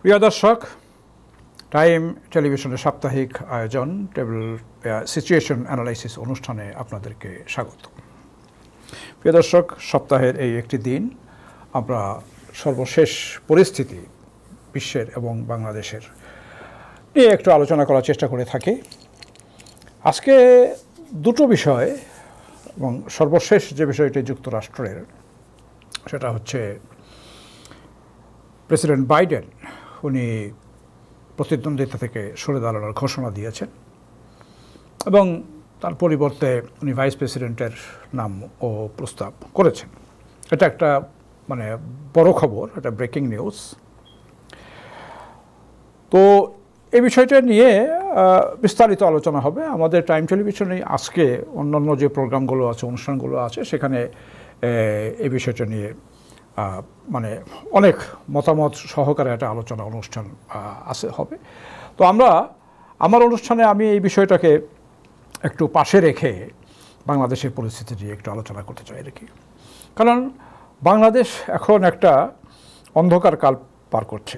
প্রিয় দর্শক, টাইম টেলিভিশনের সাপ্তাহিক আয়োজন টেবিল সিচুয়েশন অ্যানালাইসিস অনুষ্ঠানে আপনাদেরকে স্বাগত। প্রিয় দর্শক, সপ্তাহের এই একটি দিন আমরা সর্বশেষ পরিস্থিতি বিশ্বের এবং বাংলাদেশের নিয়ে একটু আলোচনা করার চেষ্টা করে থাকি। আজকে দুটো বিষয়, এবং সর্বশেষ যে বিষয়টি যুক্তরাষ্ট্রের, সেটা হচ্ছে প্রেসিডেন্ট বাইডেন উনি প্রতিদ্বন্দ্বিতা থেকে সরে দাঁড়ানোর ঘোষণা দিয়েছেন এবং তার পরিবর্তে উনি ভাইস প্রেসিডেন্টের নাম ও প্রস্তাব করেছেন। এটা একটা বড় খবর, এটা ব্রেকিং নিউজ। তো এই বিষয়টা নিয়ে বিস্তারিত আলোচনা হবে আমাদের টাইম টেলিভিশনে। আজকে অন্যান্য যে প্রোগ্রামগুলো আছে, অনুষ্ঠানগুলো আছে, সেখানে এই বিষয়টা নিয়ে অনেক মতামত সহকারে একটা আলোচনা অনুষ্ঠান হবে। তো আমার অনুষ্ঠানে আমি এই বিষয়টাকে একটু পাশে রেখে বাংলাদেশের পরিস্থিতি নিয়ে একটু আলোচনা করতে চাই আর কি। কারণ বাংলাদেশ এখন একটা অন্ধকার কাল পার করছে।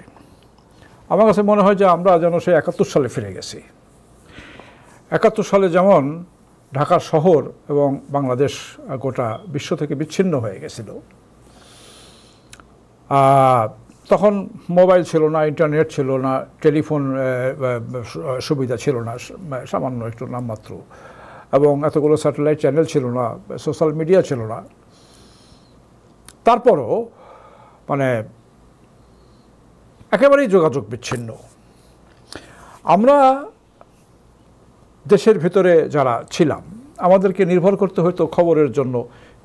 আমার কাছে মনে হয় যে আমরা যেন সেই ৭১ সালে ফিরে গেছি। ৭১ সালে যেমন ঢাকা শহর এবং বাংলাদেশ গোটা বিশ্ব থেকে বিচ্ছিন্ন হয়ে গেছিল। তখন মোবাইল ছিল না, ইন্টারনেট ছিল না, টেলিফোন সুবিধা ছিল না, সামান্য একটু নামমাত্র, এবং এতগুলো স্যাটেলাইট চ্যানেল ছিল না, সোশ্যাল মিডিয়া ছিল না। তারপরও একেবারেই যোগাযোগ বিচ্ছিন্ন। আমরা দেশের ভিতরে যারা ছিলাম, আমাদেরকে নির্ভর করতে হতো খবরের জন্য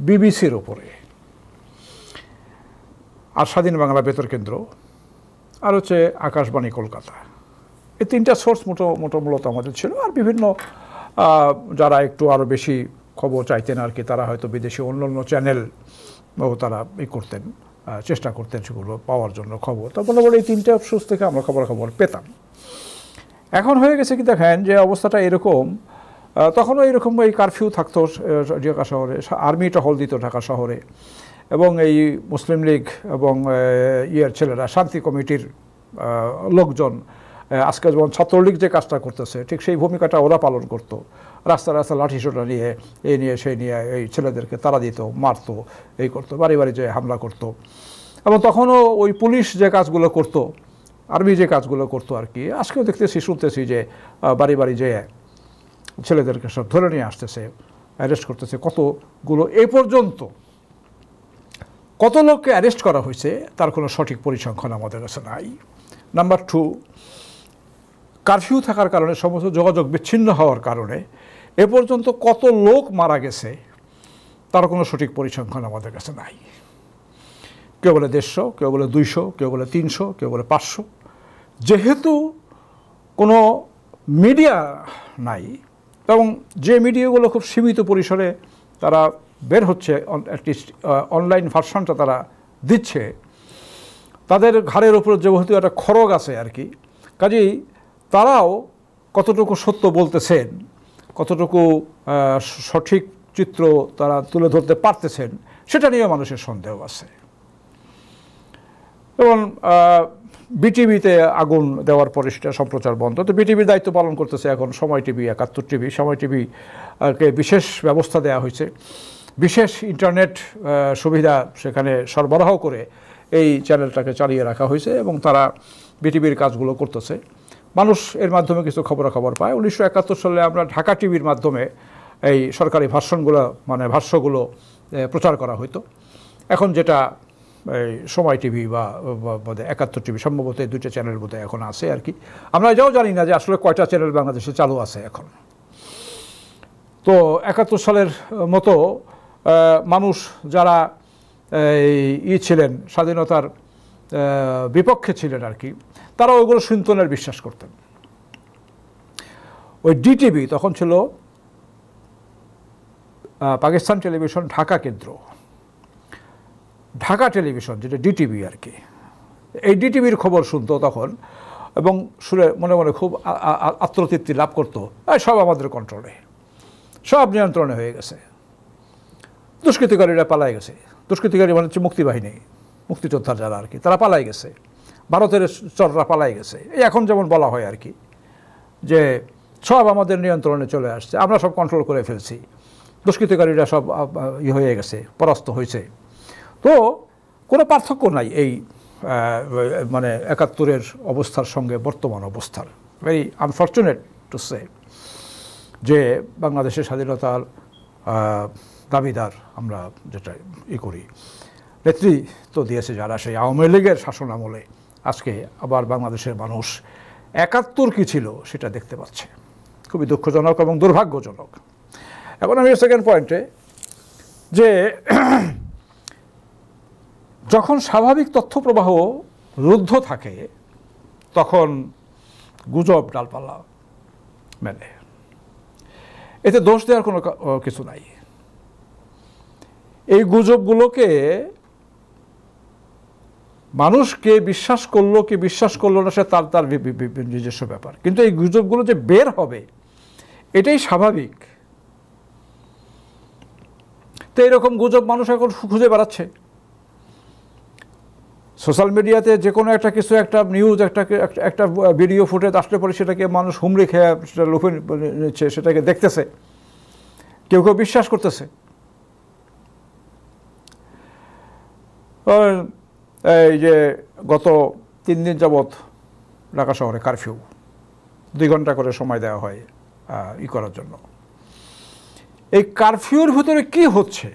বিবিসির ওপরে, আর স্বাধীন বাংলা বেতার কেন্দ্র, আর হচ্ছে আকাশবাণী কলকাতা। এই তিনটা সোর্স মূলত আমাদের ছিল। আর বিভিন্ন যারা একটু আরও বেশি খবর চাইতেন আর কি, তারা হয়তো বিদেশি অন্যান্য চ্যানেল তারা করতেন, চেষ্টা করতেন সেগুলো পাওয়ার জন্য খবর। তারপরে এই তিনটা সোর্স থেকে আমরা খবর পেতাম। এখন হয়ে গেছে কি দেখেন যে অবস্থাটা এরকম, তখনও এরকম এই কারফিউ থাকতো ঢাকা শহরে, আর্মি টহল দিত ঢাকা শহরে, এবং এই মুসলিম লীগ এবং ছেলেরা, শান্তি কমিটির লোকজন, আজকে যেমন ছাত্রলীগ যে কাজটা করতেছে ঠিক সেই ভূমিকাটা ওরা পালন করত। রাস্তা লাঠিসোঁটা নিয়ে এই নিয়ে সেই নিয়ে এই ছেলেদেরকে তাড়া দিত, মারতো, এই করতো, বাড়ি বাড়ি যেয়ে হামলা করতো। এবং তখনও ওই পুলিশ যে কাজগুলো করতো, আর্মি যে কাজগুলো করতো আর কি, আজকেও শুনতেছি যে বাড়ি বাড়ি যেয়ে ছেলেদেরকে সব ধরে নিয়ে আসতেছে, অ্যারেস্ট করতেছে কতগুলো। এই পর্যন্ত কত লোককে অ্যারেস্ট করা হয়েছে তার কোনো সঠিক পরিসংখ্যান আমাদের কাছে নাই। নাম্বার 2, কারফিউ থাকার কারণে, সমস্ত যোগাযোগ বিচ্ছিন্ন হওয়ার কারণে এ পর্যন্ত কত লোক মারা গেছে তার কোনো সঠিক পরিসংখ্যান আমাদের কাছে নাই। কেউ বলে 150, কেউ বলে 200, কেউ বলে 300, কেউ বলে 500। যেহেতু কোনো মিডিয়া নাই, এবং যে মিডিয়াগুলো খুব সীমিত পরিসরে তারা বের হচ্ছে, অ্যাটলিস্ট অনলাইন ভার্সনটা তারা দিচ্ছে, তাদের ঘাড়ের ওপর যেহেতু একটা খড়গ আছে আর কি, কাজেই তারাও কতটুকু সত্য বলতেছেন, কতটুকু সঠিক চিত্র তারা তুলে ধরতে পারতেছেন, সেটা নিয়ে মানুষের সন্দেহ আছে। যেমন বিটিভিতে আগুন দেওয়ার পরে সেটা সম্প্রচার বন্ধ, তো বিটিভির দায়িত্ব পালন করতেছে এখন সময় টিভি, ৭১ টিভি। সময় টিভিকে বিশেষ ব্যবস্থা দেওয়া হয়েছে, বিশেষ ইন্টারনেট সুবিধা সেখানে সরবরাহ করে এই চ্যানেলটাকে চালিয়ে রাখা হয়েছে, এবং তারা বিটিভির কাজগুলো করতেছে। মানুষ এর মাধ্যমে কিছু খবরাখবর পায়। 1971 সালে আমরা ঢাকা টিভির মাধ্যমে এই সরকারি ভাষ্যগুলো প্রচার করা হতো। এখন যেটা এই সময় টিভি বা ৭১ টিভি, সম্ভবত এই দুইটা চ্যানেল বোধহয় এখন আছে আর কি। আমরা এটাও জানি না যে আসলে কয়টা চ্যানেল বাংলাদেশে চালু আছে এখন। তো ৭১ সালের মতো মানুষ যারা ছিলেন, স্বাধীনতার বিপক্ষে ছিলেন আর কি, তারা ওইগুলো শুনতেন, বিশ্বাস করতেন। ওই ডিটিভি তখন ছিল পাকিস্তান টেলিভিশন ঢাকা কেন্দ্র, ঢাকা টেলিভিশন যেটা ডিটিভি আর কি, এই ডিটিভির খবর শুনতো তখন, এবং শুনে মনে মনে খুব আত্মতৃপ্তি লাভ করতো, সব আমাদের কন্ট্রোলে, সব নিয়ন্ত্রণে হয়ে গেছে, দুষ্কৃতিকারীরা পালাই গেছে। দুষ্কৃতিকারী হচ্ছে মুক্তিবাহিনী, মুক্তিযোদ্ধা যারা আর কি, তারা পালাই গেছে, ভারতের চররা পালাই গেছে, এই এখন যেমন বলা হয় আর কি, যে সব আমাদের নিয়ন্ত্রণে চলে আসছে, আমরা সব কন্ট্রোল করে ফেলছি, দুষ্কৃতকারীরা সব হয়ে গেছে, পরাস্ত হয়েছে। তো কোনো পার্থক্য নাই এই মানে ৭১-এর অবস্থার সঙ্গে বর্তমান অবস্থার। ভেরি আনফর্চুনেট টু সে যে বাংলাদেশের স্বাধীনতার দাবিদার আমরা যেটা করি, নেতৃত্ব দিয়েছে যারা সেই আওয়ামী লীগের শাসন আমলে, আজকে আবার বাংলাদেশের মানুষ ৭১ কী ছিল সেটা দেখতে পাচ্ছে। খুবই দুঃখজনক এবং দুর্ভাগ্যজনক। এখন আমি সেকেন্ড পয়েন্টে, যে যখন স্বাভাবিক তথ্য প্রবাহ রুদ্ধ থাকে তখন গুজব ডালপালা মেলে, এতে দোষ দেওয়ার কোনো কিছু নাই। এই গুজবগুলোকে মানুষকে বিশ্বাস করলো কি বিশ্বাস করলো না, সে তার তার নিজস্ব ব্যাপার, কিন্তু এই গুজবগুলো যে বের হবে এটাই স্বাভাবিক। তো এরকম গুজব মানুষ এখন খুঁজে বেড়াচ্ছে সোশ্যাল মিডিয়াতে, যে কোনো একটা কিছু, একটা নিউজ, একটা ভিডিও ফুটেজ আসলে পরে সেটাকে মানুষ হুমড়ি খেয়ে সেটা লুফে নিচ্ছে, সেটাকে দেখতেছে, কেউ কেউ বিশ্বাস করতেছে। এই যে গত 3 দিন যাবৎ ঢাকা শহরে কারফিউ, 2 ঘন্টা করে সময় দেওয়া হয় করার জন্য। এই কারফিউর ভিতরে কি হচ্ছে,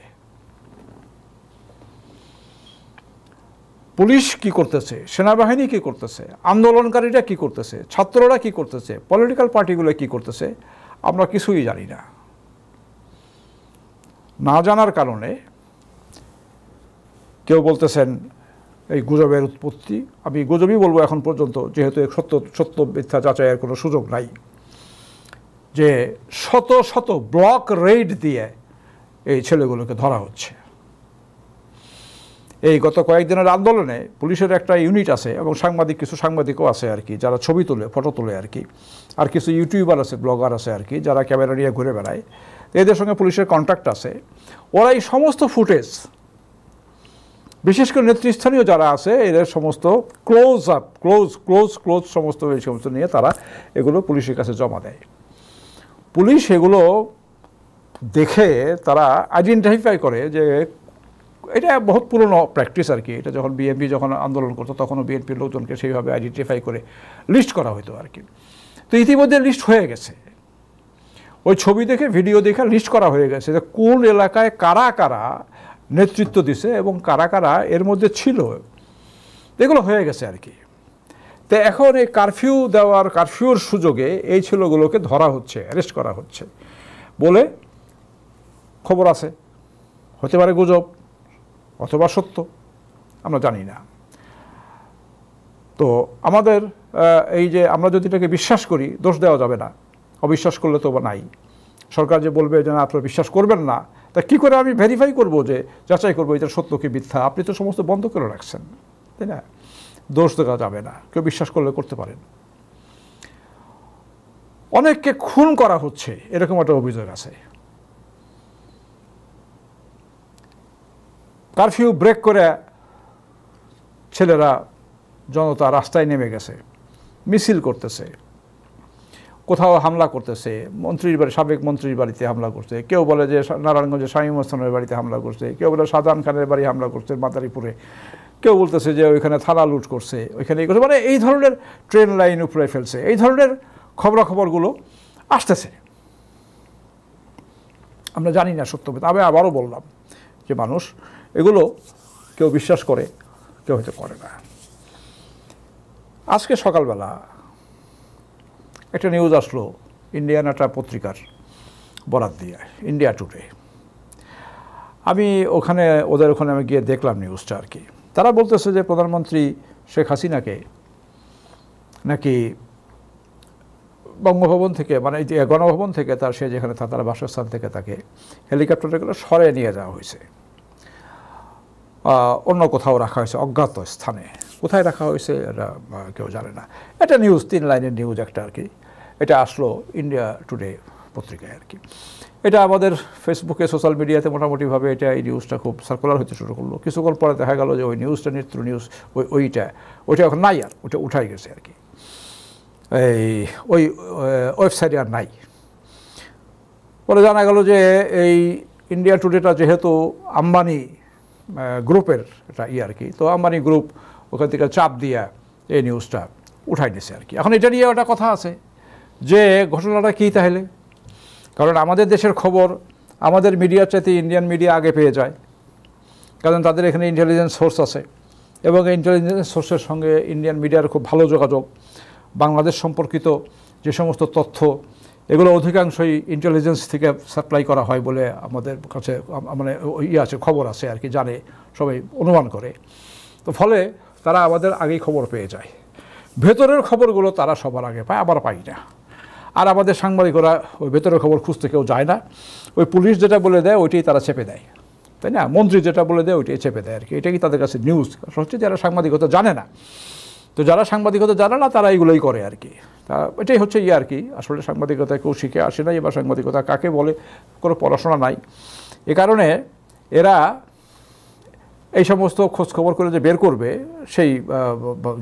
পুলিশ কি করতেছে, সেনাবাহিনী কি করতেছে, আন্দোলনকারীরা কি করতেছে, ছাত্ররা কি করতেছে, পলিটিক্যাল পার্টিগুলো কি করতেছে, আমরা কিছুই জানি না। না জানার কারণে কেউ বলতেছেন এই গুজবের উৎপত্তি, আমি গুজবই বলবো এখন পর্যন্ত, যেহেতু সত্য মিথ্যা যাচাইয়ের কোনো সুযোগ নাই, যে শত শত ব্লক রেইড দিয়ে এই ছেলেগুলোকে ধরা হচ্ছে। এই গত কয়েকদিনের আন্দোলনে পুলিশের একটা ইউনিট আছে এবং কিছু সাংবাদিকও আছে আর কি, যারা ছবি তোলে, ফটো তোলে আর কি, আর কিছু ইউটিউবার আছে, ব্লগার আছে আর কি, যারা ক্যামেরা নিয়ে ঘুরে বেড়ায়, এদের সঙ্গে পুলিশের কন্ট্যাক্ট আছে। ওরা এই সমস্ত ফুটেজ, বিশেষ করে নেতৃস্থানীয় যারা আছে, এদের সমস্ত ক্লোজ সমস্ত এই সমস্ত নিয়ে তারা এগুলো পুলিশের কাছে জমা দেয়। পুলিশ এগুলো দেখে তারা আইডেন্টিফাই করে, যে এটা বহুত পুরনো প্র্যাকটিস আর কি, এটা যখন বিএনপি যখন আন্দোলন করতো তখনও বিএনপির লোকজনকে সেইভাবে আইডেন্টিফাই করে লিস্ট করা হতো আর কি। তো ইতিমধ্যে লিস্ট হয়ে গেছে, ওই ছবি দেখে ভিডিও দেখে লিস্ট করা হয়ে গেছে যে কোন এলাকায় কারা কারা নেতৃত্ব দিছে এবং কারা কারা এর মধ্যে ছিল, এগুলো হয়ে গেছে আর কি। তো এখন এই কারফিউর সুযোগে এই ছেলেগুলোকে ধরা হচ্ছে, অ্যারেস্ট করা হচ্ছে বলে খবর আছে। হতে পারে গুজব অথবা সত্য, আমরা জানি না। তো আমাদের এই যে আমরা যদি এটাকে বিশ্বাস করি, দোষ দেওয়া যাবে না, অবিশ্বাস করলে তো নাই। সরকার যে বলবে যে না আপনারা বিশ্বাস করবেন না, তা কী করে আমি ভেরিফাই করব, যে যাচাই করবো এটা সত্য কি মিথ্যা? আপনি তো সমস্ত বন্ধ করে রাখছেন, তাই না? দোষ দেওয়া যাবে না, কেউ বিশ্বাস করলে করতে পারেন। অনেককে খুন করা হচ্ছে এরকম একটা অভিযোগ আছে। কারফিউ ব্রেক করে ছেলেরা, জনতা রাস্তায় নেমে গেছে, মিছিল করতেছে, কোথাও হামলা করতেছে, সাবেক মন্ত্রীর বাড়িতে হামলা করছে, কেউ বলে যে নারায়ণগঞ্জে শামীম ওসমানের বাড়িতে হামলা করছে, কেউ বলে শাহজাহান খানের বাড়ি হামলা করছে মাদারীপুরে, কেউ বলতেছে যে ওইখানে থানা লুট করছে, ওইখানে করছে, মানে এই ধরনের ট্রেন লাইন উপরে ফেলছে, এই ধরনের খবরাখবরগুলো আসতেছে। আমরা জানি না সত্য, আমি আবারও বললাম যে মানুষ এগুলো কেউ বিশ্বাস করে, কেউ হয়তো করে না। আজকে সকালবেলা একটা নিউজ আসলো ইন্ডিয়ান একটা পত্রিকার বরাত দিয়ে, ইন্ডিয়া টুডে। আমি ওদের ওখানে আমি গিয়ে দেখলাম নিউজটা আর কি। তারা বলতেছে যে প্রধানমন্ত্রী শেখ হাসিনাকে নাকি বঙ্গভবন থেকে, মানে গণভবন থেকে, সে যেখানে তার বাসস্থান থেকে তাকে হেলিকপ্টারে করে সরে নিয়ে যাওয়া হয়েছে, অন্য কোথাও রাখা হয়েছে, অজ্ঞাত স্থানে। কোথায় রাখা হয়েছে এটা কেউ জানে না। এটা নিউজ, 3 লাইনের নিউজ একটা আর কি। এটা আসলো ইন্ডিয়া টুডে পত্রিকায় আর কি। এটা আমাদের ফেসবুকে সোশ্যাল মিডিয়াতে মোটামুটিভাবে এটা এই নিউজটা খুব সার্কুলার হতে শুরু করলো। কিছুক্ষণ পরে দেখা গেল যে ওই নিউজটা নিত্র নিউজ ওইটা এখন নাই, আর ওটা উঠাই গেছে আর কি, ওই ওয়েবসাইটে আর নাই। পরে জানা গেল যে এই ইন্ডিয়া টুডেটা যেহেতু আম্বানি গ্রুপের এটা আর কি, তো আম্বানি গ্রুপ ওখান থেকে চাপ দিয়ে এই নিউজটা উঠাই নিছে আর কি। এখন এটা নিয়ে একটা কথা আছে যে ঘটনাটা কী তাহলে, কারণ আমাদের দেশের খবর আমাদের মিডিয়ার চাইতে ইন্ডিয়ান মিডিয়া আগে পেয়ে যায়, কারণ তাদের এখানে ইন্টেলিজেন্স সোর্স আছে এবং এই ইন্টেলিজেন্স সোর্সের সঙ্গে ইন্ডিয়ান মিডিয়ার খুব ভালো যোগাযোগ। বাংলাদেশ সম্পর্কিত যে সমস্ত তথ্য এগুলো অধিকাংশই ইন্টেলিজেন্স থেকে সাপ্লাই করা হয় বলে আমাদের কাছে মানে আছে, খবর আছে আর কি, জানে, সবাই অনুমান করে। তো ফলে তারা আমাদের আগেই খবর পেয়ে যায়। ভেতরের খবরগুলো তারা সবার আগে পায়, আবার পাই না। আর আমাদের সাংবাদিকরা ওই ভেতরের খবর খুঁজতে কেউ যায় না, ওই পুলিশ যেটা বলে দেয় ওইটাই তারা চেপে দেয়, তাই না? মন্ত্রী যেটা বলে দেয় ওইটাই চেপে দেয় আর কি। এটাই তাদের কাছে নিউজ। হচ্ছে যারা সাংবাদিকতা জানে না, তো যারা সাংবাদিকতা জানে না তারা এইগুলোই করে আর কি। তা এটাই হচ্ছে আর কি। আসলে সাংবাদিকতা কেউ শিখে আসে নাই, বা সাংবাদিকতা কাকে বলে কোনো পড়াশোনা নাই। এ কারণে এরা এই সমস্ত খোঁজখবর করে যে বের করবে সেই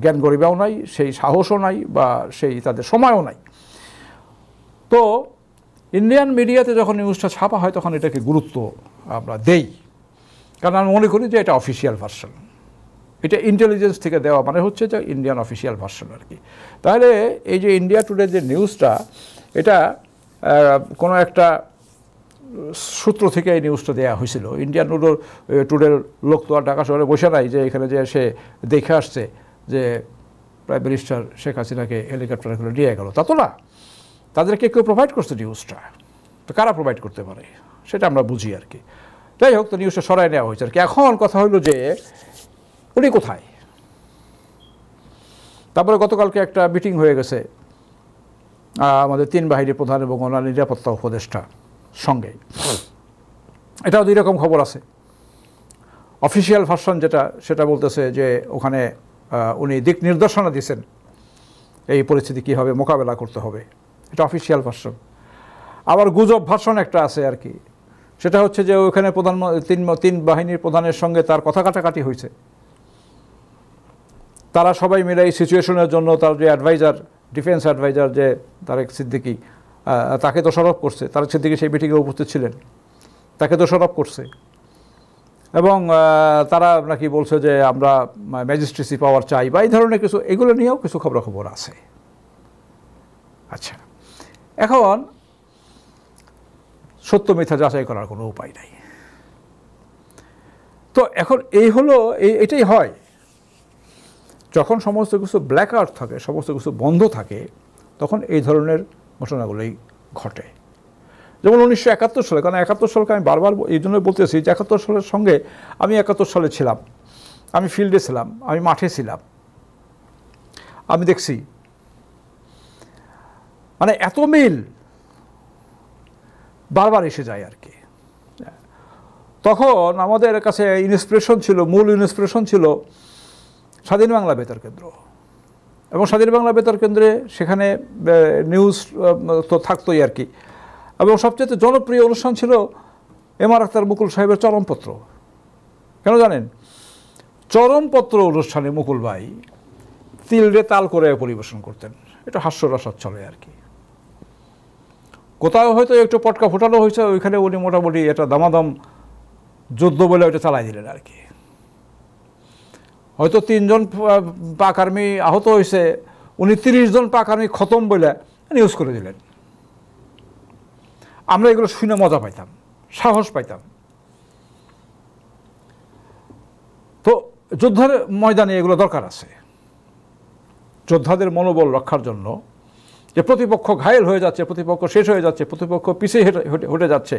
জ্ঞান গরিমাও নাই, সেই সাহসও নাই, বা সেই তাদের সময়ও নাই। তো ইন্ডিয়ান মিডিয়াতে যখন নিউজটা ছাপা হয় তখন এটাকে গুরুত্ব আমরা দেই, কারণ আমি মনে করি যে এটা অফিসিয়াল ভার্সন, এটা ইন্টেলিজেন্স থেকে দেওয়া, মানে হচ্ছে যে ইন্ডিয়ান অফিসিয়াল ভার্সন আর কি। তাহলে এই যে ইন্ডিয়া টুডে যে নিউজটা, এটা কোনো একটা সূত্র থেকে এই নিউজটা দেওয়া হয়েছিল। ইন্ডিয়ান টুডের লোক তো আর ঢাকা শহরে বসে নাই যে এখানে যে সে দেখে আসছে যে প্রাইম মিনিস্টার শেখ হাসিনাকে হেলিকপ্টারে করে নিয়ে গেল, তা তো না। তাদেরকে কেউ প্রোভাইড করছে নিউজটা, তো কারা প্রোভাইড করতে পারে সেটা আমরা বুঝি আর কি। যাই হোক, তো নিউজটা সরাই নেওয়া হয়েছে আর কি। এখন কথা হলো যে উনি কোথায়। তারপরে গতকালকে একটা মিটিং হয়ে গেছে আমাদের তিন বাহিনীর প্রধান এবং ওনার নিরাপত্তা উপদেষ্টা সঙ্গে। এটাও দুই রকম খবর আছে। অফিসিয়াল ভার্সন যেটা, সেটা বলতেছে যে ওখানে উনি দিক নির্দেশনা দিয়েছেন এই পরিস্থিতি কীভাবে মোকাবেলা করতে হবে, এটা অফিসিয়াল ভার্সন। আবার গুজব ভার্সন একটা আছে আর কি, সেটা হচ্ছে যে ওখানে তিন বাহিনীর প্রধানের সঙ্গে তার কথা কাটাকাটি হয়েছে। তারা সবাই মিলে এই সিচুয়েশনের জন্য তার যে অ্যাডভাইজার, ডিফেন্স অ্যাডভাইজার যে তারেক সিদ্দিকী, তাকে দোষারোপ করছে। তারেক সিদ্দিকী সেই মিটিংয়ে উপস্থিত ছিলেন, তাকে দোষারোপ করছে। এবং তারা নাকি বলছে যে আমরা ম্যাজিস্ট্রেসি পাওয়ার চাই, বা এই ধরনের কিছু, এগুলো নিয়েও কিছু খবরাখবর আছে। আচ্ছা, এখন সত্য মিথ্যা যাচাই করার কোনো উপায় নাই। তো এখন এই হলো, এটাই হয় যখন সমস্ত কিছু ব্ল্যাক আউট থাকে, সমস্ত কিছু বন্ধ থাকে, তখন এই ধরনের ঘটনাগুলোই ঘটে। যেমন 1971 সালে, কারণ 71 সালকে আমি বারবার এই জন্য বলতেছি যে 71 সালের সঙ্গে আমি 71 সালে ছিলাম, আমি ফিল্ডে ছিলাম, আমি মাঠে ছিলাম, আমি দেখছি মানে এত মিল বারবার এসে যায় আর কি। তখন আমাদের কাছে ইন্সপিরেশন ছিল, মূল ইন্সপিরেশন ছিল স্বাধীন বাংলা বেতার কেন্দ্র। এবং স্বাধীন বাংলা বেতার কেন্দ্রে সেখানে নিউজ তো থাকতোই আর কি। এবং সবচেয়ে জনপ্রিয় অনুষ্ঠান ছিল এম.আর. আখতার মুকুল সাহেবের চরমপত্র। কেন জানেন? চরমপত্র অনুষ্ঠানে মুকুল ভাই তিলরে তাল করে পরিবেশন করতেন। এটা হাস্যরসাদ চলে আর কি। কোথাও হয়তো একটু পটকা ফোটানো হয়েছে, ওইখানে উনি মোটামুটি এটা দামাদাম যুদ্ধ বলে ওইটা চালাই দিলেন আর কি। হয়তো 3 জন পাক আর্মি আহত হয়েছে, উনি 30 জন পাক আর্মি খতম বলে নিউজ করে দিলেন। আমরা এগুলো শুনে মজা পাইতাম, সাহস পাইতাম। তো যুদ্ধের ময়দানে এগুলো দরকার আছে, যোদ্ধাদের মনোবল রক্ষার জন্য, যে প্রতিপক্ষ ঘায়েল হয়ে যাচ্ছে, প্রতিপক্ষ শেষ হয়ে যাচ্ছে, প্রতিপক্ষ পিছিয়ে হেঁটে যাচ্ছে,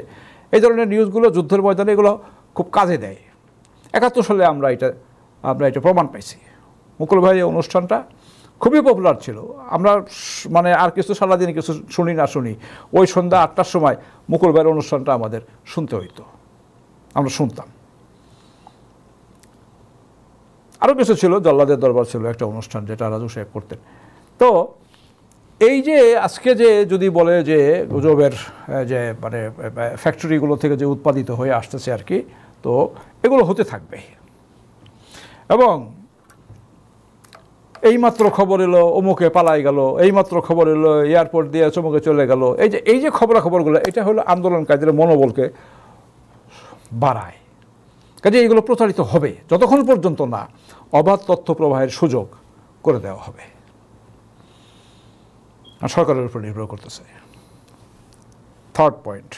এই ধরনের নিউজগুলো যুদ্ধের ময়দানে এগুলো খুব কাজে দেয়। 71 সালে আমরা এটা প্রমাণ পাইছি। মুকুল ভাই অনুষ্ঠানটা খুবই পপুলার ছিল। আমরা মানে আর কিছু সারাদিন কিছু শুনি না শুনি, ওই সন্ধ্যা 8টার সময় মুকুল ভাইয়ের অনুষ্ঠানটা আমাদের শুনতে হইতো, আমরা শুনতাম। আরও কিছু ছিল, জল্লাদের দরবার ছিল একটা অনুষ্ঠান যেটা রাজু সাহেব করতেন। তো এই যে আজকে যে যদি বলে যে গুজবের যে মানে ফ্যাক্টরিগুলো থেকে যে উৎপাদিত হয়ে আসতেছে আর কি, তো এগুলো হতে থাকবে। এবং এইমাত্র খবর এলো অমুকে পালাই গেল, এইমাত্র খবর এলো এয়ারপোর্ট দিয়ে চমুকে চলে গেল, এই যে খবরাখবরগুলো, এটা হলো আন্দোলনকারীদের মনোবলকে বাড়ায়। কাজে এইগুলো প্রচারিত হবে যতক্ষণ পর্যন্ত না অবাধ তথ্য প্রবাহের সুযোগ করে দেওয়া হবে। আর সরকারের উপর নির্ভর করতেছে। থার্ড পয়েন্ট,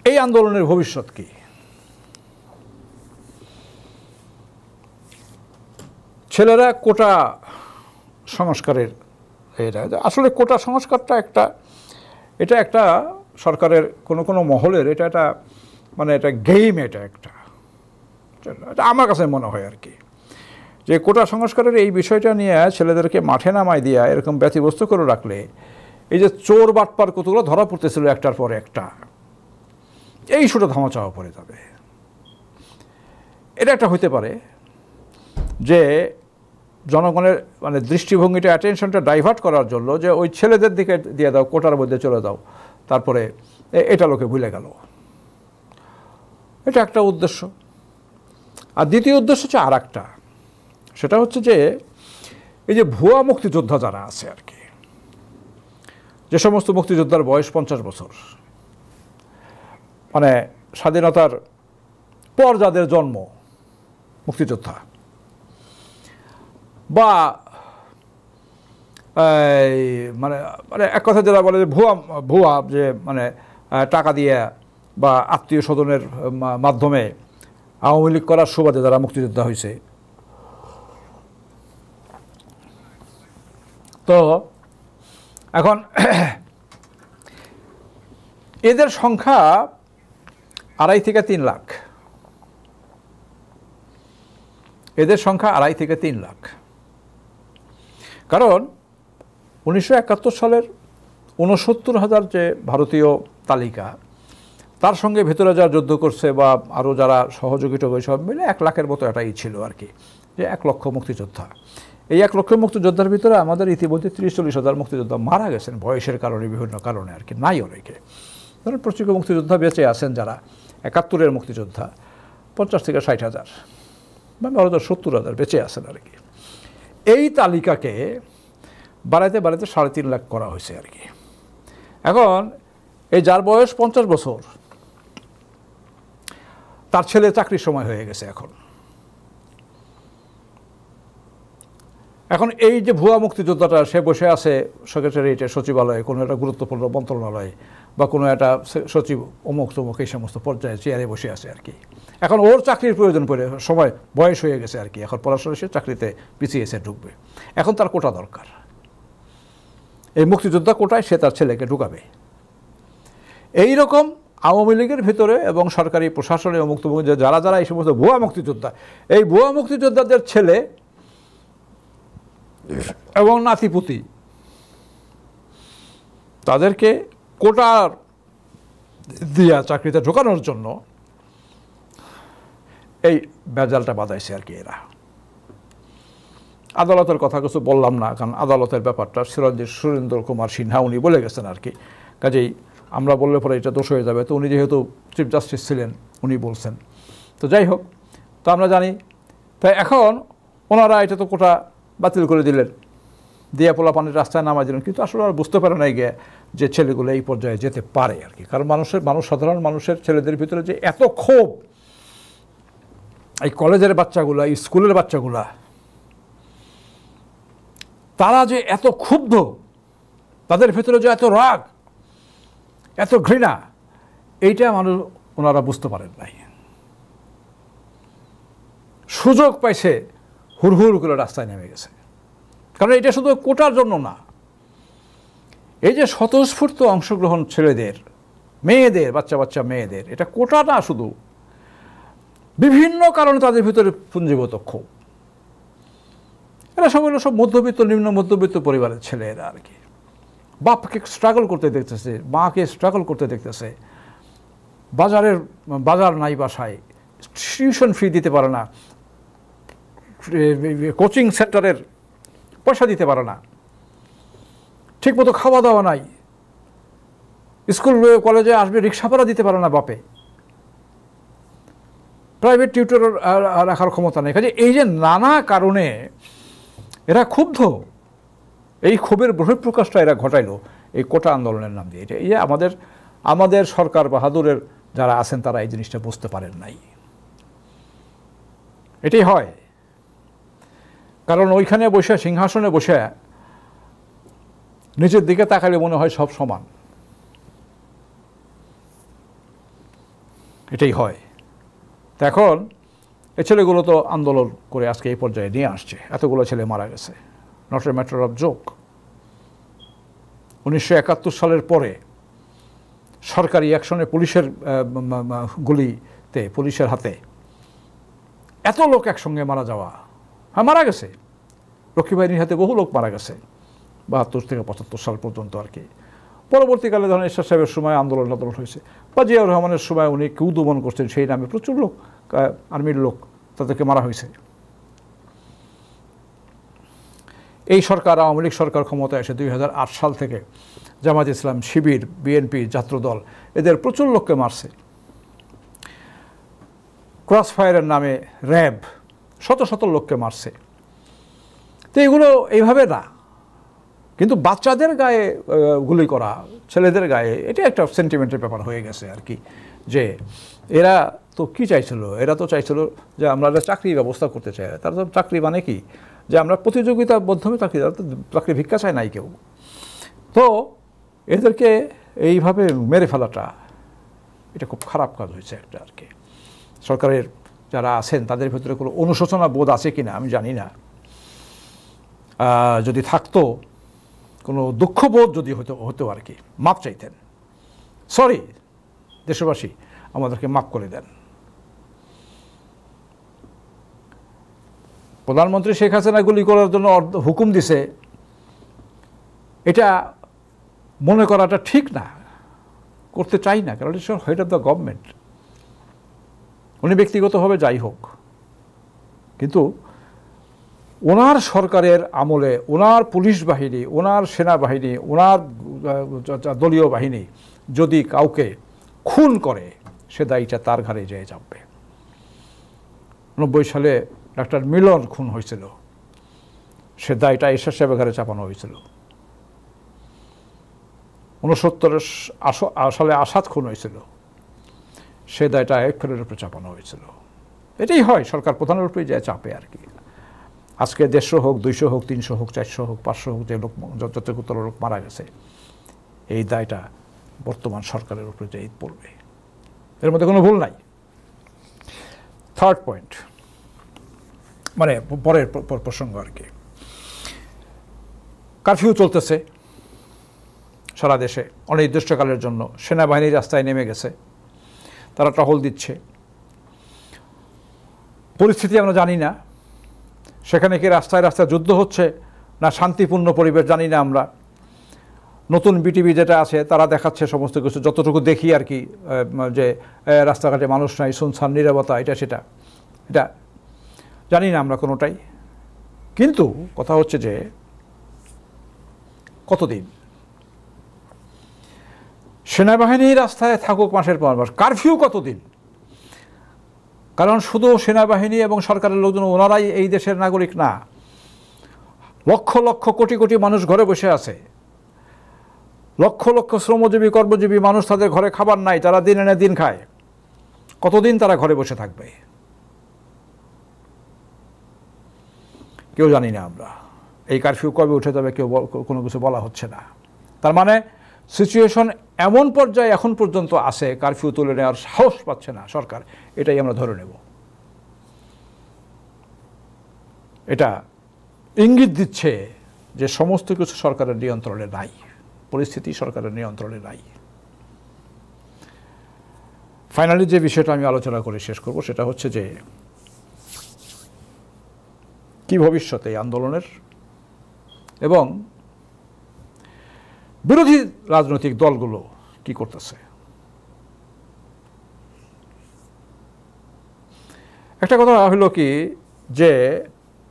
এই আন্দোলনের ভবিষ্যৎ কি? ছেলেরা কোটা সংস্কারের আসলে কোটা সংস্কারটা এটা একটা সরকারের কোনো মহলের এটা মানে এটা গেম, এটা আমার কাছে মনে হয় আর কি, যে কোটা সংস্কারের এই বিষয়টা নিয়ে ছেলেদেরকে মাঠে নামাই দিয়া এরকম ব্যতিব্যস্ত করে রাখলে এই যে চোর বাটপার কতগুলো ধরা পড়তেছিল একটার পর একটা, এই ইস্যুটা ধামাচাওয়া পড়ে যাবে। এটা একটা হইতে পারে যে জনগণের মানে দৃষ্টিভঙ্গিটা অ্যাটেনশনটা ডাইভার্ট করার জন্য, যে ওই ছেলেদের দিকে দিয়ে দাও, কোটার মধ্যে চলে দাও, তারপরে এটা লোকে ভুলে গেল। এটা একটা উদ্দেশ্য। আর দ্বিতীয় উদ্দেশ্য হচ্ছে আর একটা, সেটা হচ্ছে যে এই যে ভুয়া মুক্তিযোদ্ধা যারা আছে আর কি, যে সমস্ত মুক্তিযোদ্ধার বয়স 50 বছর, মানে স্বাধীনতার পর যাদের জন্ম মুক্তিযোদ্ধা, বা মানে মানে এক কথা যারা বলে যে ভুয়া যে মানে টাকা দিয়ে বা আত্মীয় স্বজনের মাধ্যমে আওয়ামী লীগ করার সুবাদে যারা মুক্তিযোদ্ধা হয়েছে, তো এখন এদের সংখ্যা 2.5 থেকে 3 লাখ। এদের সংখ্যা 2.5 থেকে 3 লাখ। কারণ 1971 সালের 69,000 যে ভারতীয় তালিকা, তার সঙ্গে ভেতরে যারা যুদ্ধ করছে বা আরও যারা সহযোগী টগী সব মিলে 1 লাখের মতো এটাই ছিল আর কি, যে 1 লক্ষ মুক্তিযোদ্ধা। এই 1 লক্ষ মুক্তিযোদ্ধার ভিতরে আমাদের ইতিমধ্যে 30-40 হাজার মুক্তিযোদ্ধা মারা গেছেন বয়সের কারণে, বিভিন্ন কারণে আর কি, নাই অনেকে। ধরুন প্রচুর মুক্তিযোদ্ধা বেঁচে আছেন যারা 71-এর মুক্তিযোদ্ধা 50 থেকে 60 হাজার বা 70 হাজার বেঁচে আছেন আর কি। এই তালিকাকে বাড়াইতে 3.5 লাখ করা হয়েছে আর কি। এখন এই যার বয়স 50 বছর, তার ছেলে চাকরির সময় হয়ে গেছে এখন এই যে ভুয়া মুক্তিযোদ্ধাটা, সে বসে আছে সেক্রেটারিয়েটে, সচিবালয়ে, কোনো একটা গুরুত্বপূর্ণ মন্ত্রণালয়ে বা কোনো একটা সচিব অমুক তমুক এই সমস্ত পর্যায়ে চেয়ারে বসে আছে আর কি। এখন ওর চাকরির প্রয়োজন পড়ে, সময় বয়স হয়ে গেছে আর কি, এখন পড়াশোনা সে চাকরিতে পিছিয়েছে, ঢুকবে। এখন তার কোটা দরকার, এই মুক্তিযোদ্ধা কোটায় সে তার ছেলেকে ঢুকাবে। এই রকম আওয়ামী লীগের ভিতরে এবং সরকারি প্রশাসনে যারা এই সমস্ত ভুয়া মুক্তিযোদ্ধা, এই ভুয়া মুক্তিযোদ্ধাদের ছেলে এবং নাতিপুতি, তাদেরকে কোটার দিয়া চাকরিতে ঢোকানোর জন্য এই বেজালটা বাঁধাইছে আর কি এরা। আদালতের কথা কিছু বললাম না, কারণ আদালতের ব্যাপারটা সুরেন্দ্র কুমার সিনহা উনি বলে গেছেন আর কি, কাজেই আমরা বললে পরে এটা দোষ হয়ে যাবে। তো উনি যেহেতু চিফ জাস্টিস ছিলেন, উনি বলছেন। তো যাই হোক, তো আমরা জানি, তাই এখন ওনারা এটা তো কোটা বাতিল করে দিলেন, দিয়ে পোলাপানের রাস্তায় নামাই দিলেন, কিন্তু আসলে আর বুঝতে পারে না গিয়ে যে ছেলেগুলো এই পর্যায়ে যেতে পারে আর কি। কারণ সাধারণ মানুষের ছেলেদের ভিতরে যে এত ক্ষোভ, এই কলেজের বাচ্চাগুলা, স্কুলের বাচ্চাগুলা, তারা যে এত ক্ষুব্ধ, তাদের ভিতরে যে এত রাগ, এত ঘৃণা, এইটা ওনারা বুঝতে পারেন নাই। সুযোগ পাইছে, হুড়হুড় করে রাস্তায় নেমে গেছে। কারণ এটা শুধু কোটার জন্য না, এই যে স্বতঃস্ফূর্ত অংশগ্রহণ ছেলেদের, মেয়েদের, বাচ্চা মেয়েদের, এটা কোটা না, শুধু বিভিন্ন কারণে তাদের ভিতরে পুঞ্জীভূত ক্ষোভ। এরা সব মধ্যবিত্ত, নিম্ন মধ্যবিত্ত পরিবারের ছেলেরা আর কি। বাপকে স্ট্রাগল করতে দেখতেছে, মাকে স্ট্রাগল করতে দেখতেছে, বাজার নাই বাসায়, টিউশন ফি দিতে পারে না, কোচিং সেন্টারের পয়সা দিতে পারে না, ঠিকমতো খাওয়া দাওয়া নাই, স্কুল কলেজে আসবে রিক্সা ভাড়া দিতে পারে না বাপে, প্রাইভেট টিউটর রাখার ক্ষমতা নেই। কাজে এই যে নানা কারণে এরা ক্ষুব্ধ, এই ক্ষোভের বহিঃপ্রকাশটা এরা ঘটাইলো এই কোটা আন্দোলনের নাম দিয়ে। এই যে আমাদের সরকার বাহাদুরের যারা আছেন তারা এই জিনিসটা বুঝতে পারেন নাই। এটাই হয়, কারণ ওইখানে বসে সিংহাসনে বসে নিচের দিকে তাকালে মনে হয় সব সমান, এটাই হয়। তো এখন এই ছেলেগুলো তো আন্দোলন করে আজকে এই পর্যায়ে নিয়ে আসছে, এতগুলো ছেলে মারা গেছে, not a matter of joke. 1971 সালের পরে সরকারি অ্যাকশনে পুলিশের গুলিতে, পুলিশের হাতে এত লোক একসঙ্গে মারা যাওয়া, হ্যাঁ মারা গেছে, রক্ষী বাহিনীর হাতে বহু লোক মারা গেছে 72 থেকে 75 সাল পর্যন্ত আর কি। পরবর্তীকালে ধরেন এরশাদ সাহেবের সময় আন্দোলন হয়েছে, বা জিয়াউর রহমানের সময় উনি কেউ দমন করছেন, সেই নামে প্রচুর লোক, আর্মির লোক, তাদেরকে মারা হয়েছে। এই সরকার, আওয়ামী লীগ সরকার ক্ষমতায় এসে 2008 সাল থেকে জামায়াত ইসলাম, শিবির, বিএনপি, ছাত্রদল এদের প্রচুর লোককে মারছে। ক্রস ফায়ারের নামে র্যাব শত শত লোককে মারছে। তো এগুলো এইভাবে না, কিন্তু বাচ্চাদের গায়ে গুলি করা, ছেলেদের গায়ে, এটা একটা সেন্টিমেন্টের ব্যাপার হয়ে গেছে আর কি। যে এরা তো কি চাইছিল, এরা তো চাইছিল যে আমরা চাকরির ব্যবস্থা করতে চাই। তারা তো চাকরি মানে কি, যে আমরা প্রতিযোগিতার মাধ্যমে চাকরি ভিক্ষা চায় নাই কেউ। তো এদেরকে এইভাবে মেরে ফেলাটা এটা খুব খারাপ কাজ হয়েছে একটা আর কি। সরকারের যারা আছেন তাদের ভিতরে কোনো অনুশোচনা বোধ আছে কিনা আমি জানি না, যদি থাকতো কোনো দুঃখবোধ যদি হতো আর কি, মাপ চাইতেন, সরি দেশবাসী আমাদেরকে মাপ করে দেন। প্রধানমন্ত্রী শেখ হাসিনা গুলি করার জন্য হুকুম দিছে, এটা মনে করাটা ঠিক না, করতে চাই না, কারণ it's head of the government, উনি ব্যক্তিগতভাবে যাই হোক, কিন্তু ওনার সরকারের আমলে ওনার পুলিশ বাহিনী, ওনার সেনাবাহিনী, ওনার দলীয় বাহিনী যদি কাউকে খুন করে সে দায়ীটা তার ঘাড়ে যেয়ে যাবে। 90 সালে ডাক্তার মিলন খুন হয়েছিল, সে দায়টা এরশাদ সাহেবের ঘাড়ে চাপানো হয়েছিল। 69 সালে আসাদ খুন হয়েছিল, সে দায়টা একফেরের উপরে চাপানো হয়েছিল। এটাই হয়, সরকার প্রধানের উপরে যায় চাপে আর কি। আজকে 150 হোক, 200 হোক, 300 হোক, 400 হোক, 500 হোক, যে লোক যতগুলো লোক মারা গেছে, এই দায়টা বর্তমান সরকারের উপরে যে পড়বে, এর মধ্যে কোনো ভুল নাই। থার্ড পয়েন্ট, মানে পরের প্রসঙ্গ আর কি, কারফিউ চলতেছে সারা দেশে অনির্দিষ্টকালের জন্য। সেনাবাহিনী রাস্তায় নেমে গেছে, তারা টহল দিচ্ছে। পরিস্থিতি আমরা জানি না, সেখানে কি রাস্তায় রাস্তায় যুদ্ধ হচ্ছে না শান্তিপূর্ণ পরিবেশ জানি না আমরা। নতুন বিটিভি যেটা আছে তারা দেখাচ্ছে সমস্ত কিছু, যতটুকু দেখি আর কি, যে রাস্তাঘাটে মানুষ নাই, শুনশান, নীরবতা, এটা সেটা, এটা জানি না আমরা কোনোটাই। কিন্তু কথা হচ্ছে যে কতদিন সেনাবাহিনী রাস্তায় থাকুক মাসের পর মাস, কারফিউ কতদিন? কারণ শুধু সেনাবাহিনী এবং সরকারের লোকজন ওনারাই এই দেশের নাগরিক না, লক্ষ লক্ষ কোটি কোটি মানুষ ঘরে বসে আছে, লক্ষ লক্ষ শ্রমজীবী কর্মজীবী মানুষ, তাদের ঘরে খাবার নাই, তারা দিন এনে দিন খায়। কতদিন তারা ঘরে বসে থাকবে কেউ জানি না আমরা। এই কারফিউ কবে উঠে যাবে কেউ কোনো কিছু বলা হচ্ছে না। তার মানে সিচুয়েশন এমন পর্যায়ে এখন পর্যন্ত আছে, কারফিউ তুলে নেওয়ার সাহস পাচ্ছে না সরকার, এটাই আমরা ধরে নেব। এটা ইঙ্গিত দিচ্ছে যে সমস্ত কিছু সরকারের নিয়ন্ত্রণে নাই, পরিস্থিতি সরকারের নিয়ন্ত্রণে নাই। ফাইনালি যে বিষয়টা আমি আলোচনা করে শেষ করব সেটা হচ্ছে যে কি ভবিষ্যতে এই আন্দোলনের, এবং বিরোধী রাজনৈতিক দলগুলো কি করতেছে। একটা কথা হলো কি, যে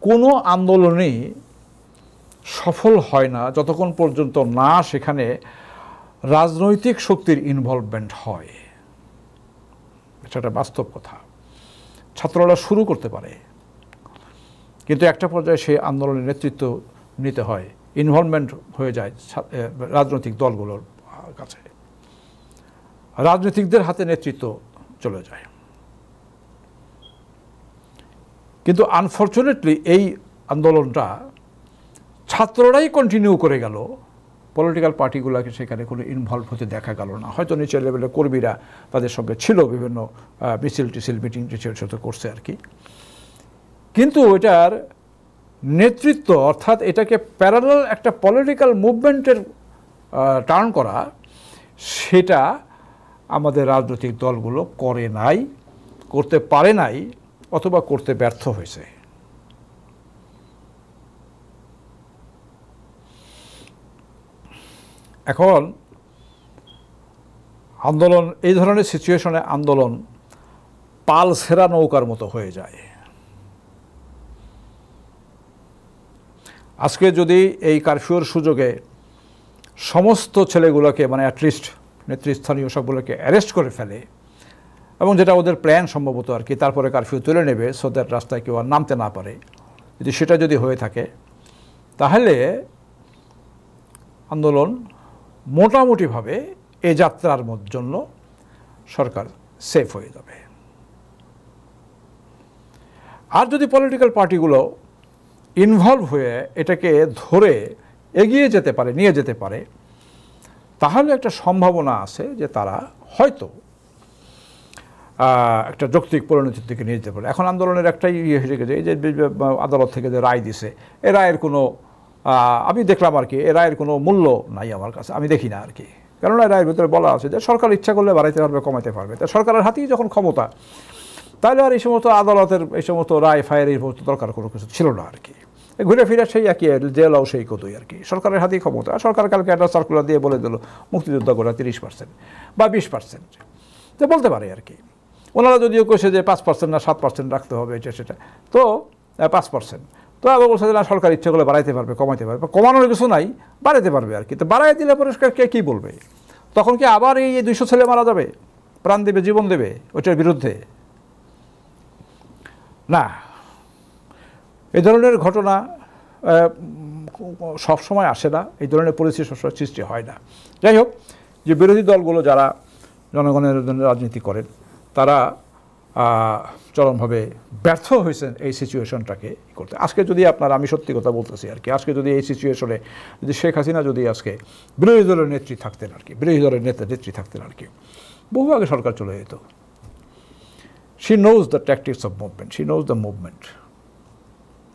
কোনো আন্দোলনই সফল হয় না যতক্ষণ পর্যন্ত না সেখানে রাজনৈতিক শক্তির ইনভলভমেন্ট হয়। এটা একটা বাস্তব কথা। ছাত্ররা শুরু করতে পারে, কিন্তু একটা পর্যায়ে সেই আন্দোলনের নেতৃত্ব নিতে হয়, ইনভলভমেন্ট হয়ে যায় রাজনৈতিক দলগুলোর কাছে, রাজনীতিকদের হাতে নেতৃত্ব চলে যায়। কিন্তু আনফর্চুনেটলি এই আন্দোলনটা ছাত্ররাই কন্টিনিউ করে গেল, পলিটিক্যাল পার্টিগুলোকে সেখানে কোনো ইনভলভ হতে দেখা গেল না। হয়তো নিচের লেভেলের কর্মীরা তাদের সঙ্গে ছিল, বিভিন্ন মিছিল টিছিল মিটিং টিছিল সাথে করছে আর কি, কিন্তু এটার নেতৃত্ব অর্থাৎ এটাকে প্যারালাল একটা পলিটিক্যাল মুভমেন্টের টার্ন করা, সেটা আমাদের রাজনৈতিক দলগুলো করে নাই, করতে পারে নাই, অথবা করতে ব্যর্থ হয়েছে। এখন আন্দোলন, এই ধরনের সিচুয়েশনে আন্দোলন পাল সেরা নৌকার মতো হয়ে যায়। আজকে যদি এই কারফিউর সুযোগে সমস্ত ছেলেগুলোকে, মানে অ্যাটলিস্ট নেতৃস্থানীয় সবগুলোকে অ্যারেস্ট করে ফেলে, এবং যেটা ওদের প্ল্যান সম্ভবত আর কি, তারপরে কারফিউ তুলে নেবে সো দ্যাট রাস্তায় কেউ আর নামতে না পারে, যদি সেটা যদি হয়ে থাকে, তাহলে আন্দোলন মোটামুটিভাবে এ যাত্রার জন্য সরকার সেফ হয়ে যাবে। আর যদি পলিটিক্যাল পার্টিগুলো ইনভলভ হয়ে এটাকে ধরে এগিয়ে যেতে পারে, নিয়ে যেতে পারে, তাহলে একটা সম্ভাবনা আছে যে তারা হয়তো একটা যৌক্তিক পরিণতির দিকে নিয়ে যেতে পারে। এখন আন্দোলনের একটাই ইয়ে হয়ে গেছে, এই যে আদালত থেকে যে রায় দিছে, এ রায়ের কোনো, আমি দেখলাম আর কি, এ রায়ের কোনো মূল্য নাই আমার কাছে, আমি দেখি না আর কি। কেননা রায়ের ভিতরে বলা আছে যে সরকার ইচ্ছা করলে বাড়াইতে পারবে, কমাইতে পারবে। তা সরকারের হাতেই যখন ক্ষমতা, তাহলে আর এই সমস্ত আদালতের এই সমস্ত রায় ফায়ের এই সমস্ত দরকার কোনো কিছু ছিল না আর কি। ঘুরে ফিরে সেই একই জেলাও সেই কতই আর কি, সরকারের হাতেই ক্ষমতা। সরকার কালকে একটা সার্কুলার দিয়ে বলে দিল মুক্তিযুদ্ধ করা 30% বা 20%, তো বলতে পারে আর কি। ওনারা যদিও কইছে যে 5% না 7% রাখতে হবে, এটা সেটা, তো 5%, তো আবার বলছে যে না সরকার ইচ্ছে করলে বাড়াইতে পারবে, কমাইতে পারবে, কমানোর কিছু নাই, বাড়াইতে পারবে আর কি। তো বাড়াই দিলে পরিষ্কার কে কী বলবে? তখন কি আবার এই 200 ছেলে মারা যাবে, প্রাণ দেবে, জীবন দেবে ওইটার বিরুদ্ধে? না, এই ধরনের ঘটনা সবসময় আসে না, এই ধরনের পরিস্থিতি সবসময় সৃষ্টি হয় না। যাই হোক, যে বিরোধী দলগুলো যারা জনগণের জন্য রাজনীতি করেন, তারা চরমভাবে ব্যর্থ হয়েছেন এই সিচুয়েশনটাকে করতে। আজকে যদি আমি সত্যি কথা বলতেছি আর কি, আজকে যদি এই সিচুয়েশনে যদি শেখ হাসিনা যদি আজকে বিরোধী দলের নেত্রী থাকতেন আর কি, বিরোধী দলের নেত্রী থাকতেন আর কি, বহু আগে সরকার চলে যেত। She knows the tactics of movement, she knows the movement,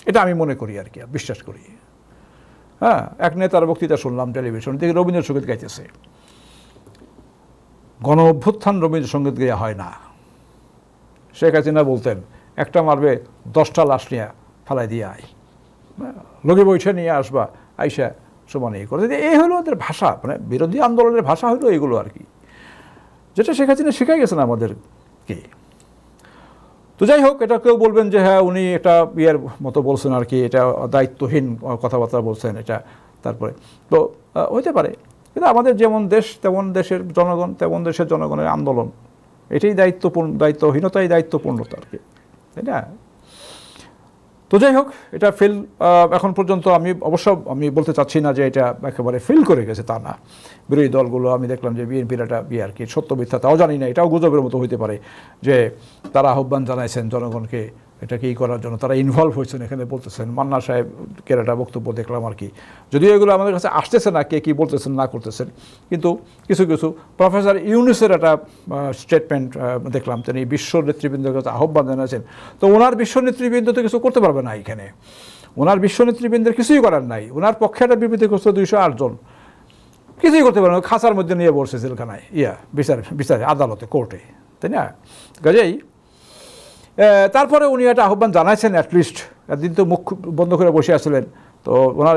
এটা আমি মনে করি আর কি, বিশ্বাস করি। হ্যাঁ, এক নেতার বক্তৃতা শুনলাম টেলিভিশন থেকে, রবীন্দ্রসঙ্গীত গাইতেছে। গণ অভ্যুত্থান রবীন্দ্রসঙ্গীত গাইয়া হয় না। শেখ হাসিনা বলতেন একটা মারবে 10টা লাশ নিয়ে ফালাই দিয়ে আয়, লোকে বৈঠা নিয়ে আসবা, আইসা সমান এই করে। এই হলো ওদের ভাষা, মানে বিরোধী আন্দোলনের ভাষা হলো এইগুলো আর কি, যেটা শেখ হাসিনা শিখাই গেছেন আমাদেরকে। তো যাই হোক, এটা কেউ বলবেন যে হ্যাঁ উনি এটা ইয়ের মতো বলছেন আর কি, এটা দায়িত্বহীন কথাবার্তা বলছেন এটা, তারপরে তো হইতে পারে। কিন্তু আমাদের যেমন দেশ তেমন দেশের জনগণ, তেমন দেশের জনগণের আন্দোলন, এটাই দায়িত্বহীনতাই দায়িত্বপূর্ণতা আর কি, তাই না? তো যাই হোক, এটা ফেল এখন পর্যন্ত আমি বলতে চাচ্ছি না যে এটা একেবারে ফেল করে গেছে, তা না। বিরোধী দলগুলো আমি দেখলাম যে বিএনপির একটা আর কি, সত্য মিথ্যা তাও জানি না, এটাও গুজবের মতো হইতে পারে যে তারা আহ্বান জানাইছেন জনগণকে এটাকে করার জন্য, তারা ইনভলভ হয়েছেন এখানে বলতেছেন। মান্না সাহেবের একটা বক্তব্য দেখলাম আর কি, যদিও এগুলো আমাদের কাছে আসতেছে না, কে কী বলতেছেন না করতেছেন, কিন্তু কিছু কিছু প্রফেসর ইউনুসের একটা স্টেটমেন্ট দেখলাম, তিনি বিশ্ব নেতৃবৃন্দের কাছে আহ্বান জানাচ্ছেন। তো ওনার বিশ্ব নেতৃবৃন্দ তো কিছু করতে পারবে না এখানে, ওনার বিশ্ব নেতৃবৃন্দের কিছুই করার নাই। ওনার পক্ষে একটা বিবৃতি করছে 208 জন, কিছুই করতে পারবে না, খাঁচার মধ্যে নিয়ে বসছে জেলখানায়, বিচারে আদালতে, কোর্টে, তাই না? কাজেই তারপরে উনি একটা আহ্বান জানাইছেন, অ্যাটলিস্ট একদিন তো মুখ বন্ধ করে বসে আসছিলেন, তো ওনার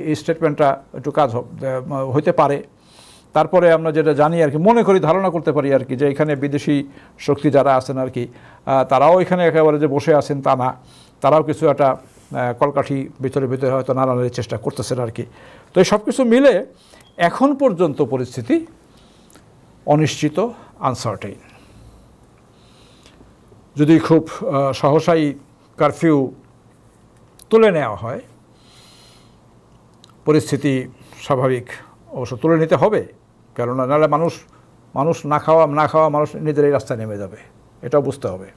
এই স্টেটমেন্টটা একটু কাজ হইতে পারে। তারপরে আমরা যেটা জানি আর কি, মনে করি, ধারণা করতে পারি আর কি, যে এখানে বিদেশি শক্তি যারা আছেন আর কি, তারাও এখানে একেবারে যে বসে আছেন তা না, তারাও কিছু একটা কলকাঠি ভিতরে ভিতরে হয়তো নানানের চেষ্টা করতেছেন আর কি। তো এই সব কিছু মিলে এখন পর্যন্ত পরিস্থিতি অনিশ্চিত, আনসার্টেইন। যদি খুব সহসাই কারফিউ তুলে নেওয়া হয়, পরিস্থিতি স্বাভাবিক অবশ্য তুলে নিতে হবে, কেননা নাহলে মানুষ না খাওয়া মানুষ নিজেরাই রাস্তায় নেমে যাবে, এটাও বুঝতে হবে।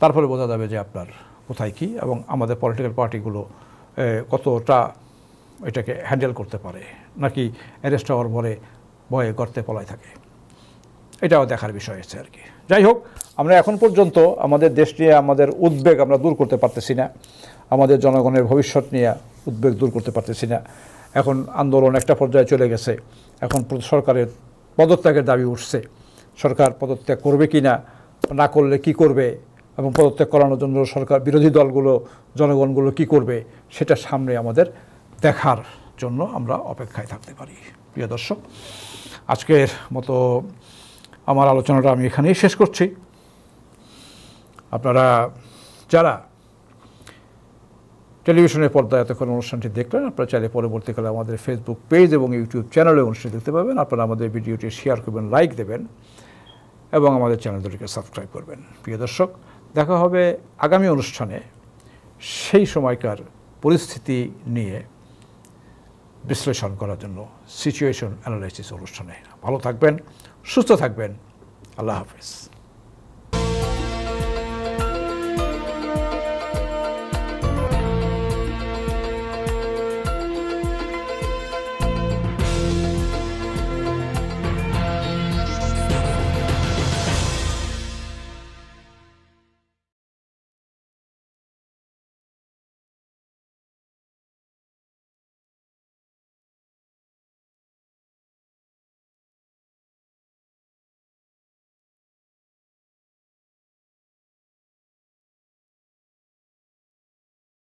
তারপরে বোঝা যাবে যে আপনার কোথায় কী, এবং আমাদের পলিটিক্যাল পার্টিগুলো কতটা এটাকে হ্যান্ডেল করতে পারে, নাকি অ্যারেস্ট হওয়ার ভয়ে গর্তে পলায় থাকে, এটাও দেখার বিষয় আছে আর কি। যাই হোক, আমরা এখন পর্যন্ত আমাদের দেশ নিয়ে আমাদের উদ্বেগ আমরা দূর করতে পারতেছি না, আমাদের জনগণের ভবিষ্যৎ নিয়ে উদ্বেগ দূর করতে পারতেছি না। এখন আন্দোলন একটা পর্যায়ে চলে গেছে, এখন সরকারের পদত্যাগের দাবি উঠছে। সরকার পদত্যাগ করবে কি না করলে কি করবে, এবং পদত্যাগ করানোর জন্য সরকার বিরোধী দলগুলো জনগণগুলো কি করবে, সেটা সামনে আমাদের দেখার জন্য আমরা অপেক্ষায় থাকতে পারি। প্রিয় দর্শক, আজকের মতো আমার আলোচনাটা আমি এখানেই শেষ করছি। আপনারা যারা টেলিভিশনের পর্দায় এতক্ষণ অনুষ্ঠানটি দেখলেন, আপনারা চাইলে পরবর্তীকালে আমাদের ফেসবুক পেজ এবং ইউটিউব চ্যানেলে অনুষ্ঠান দেখতে পাবেন। আপনারা আমাদের ভিডিওটি শেয়ার করবেন, লাইক দেবেন এবং আমাদের চ্যানেল দুটিকে সাবস্ক্রাইব করবেন। প্রিয় দর্শক, দেখা হবে আগামী অনুষ্ঠানে সেই সময়কার পরিস্থিতি নিয়ে বিশ্লেষণ করার জন্য, সিচুয়েশন অ্যানালাইসিস অনুষ্ঠানে। ভালো থাকবেন, সুস্থ থাকবেন। আল্লাহ হাফেজ।